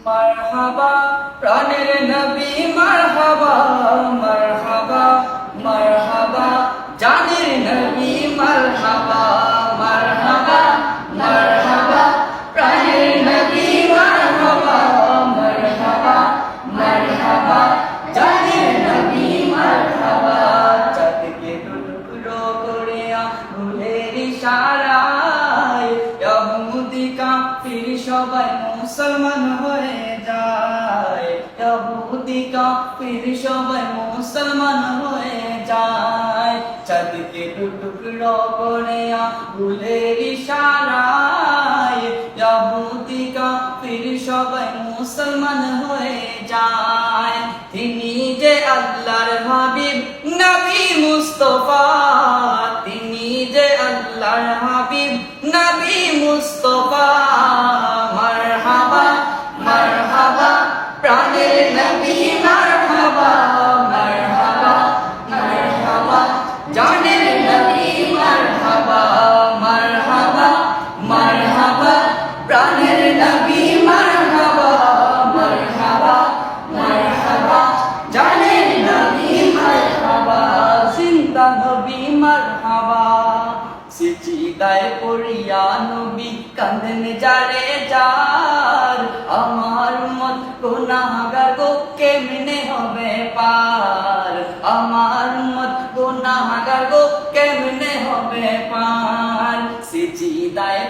মারহাবা প্রাণের নবী মারহাবা মারহাবা মারহাবা জানের নবী মারহাবা মারহাবা মারহাবা প্রাণের নবী মারহাবা মারহাবা মারহাবা জানের নবী মারহাবা চাঁদকে টুকরো করে আঙ্গুলের ইশারায় ইহুদি কাফির সবাই মুসলমান হয়ে যায় ইহুদি কাফির সবাই মুসলমান হয়ে যায় চাঁদকে টুকরো করে আঙ্গুলের ইশারায় ইহুদি কাফির সবাই মুসলমান হয়ে যায় তিনি যে আল্লাহর হাবিব নবী মুস্তাফা তিনি যে আল্লাহর হাবিব নবী মুস্তাফা মারহাবা মারহাবা প্রাণের নবী মারহাবা মারহাবা মারহাবা জানের নবী মারহাবা মারহাবা মারহাবা প্রাণের নবী মারহাবা মারহাবা মারহাবা জানের নবী মারহাবা জিন্দা নবী মারহাবা সিজদায় পড়িয়া নবী কাঁদেন যারে যার আমার মত গুনাহগার গো কেমনে হবে পার আমার মত গুনাহগার গো কেমনে হবে পার সিজদায়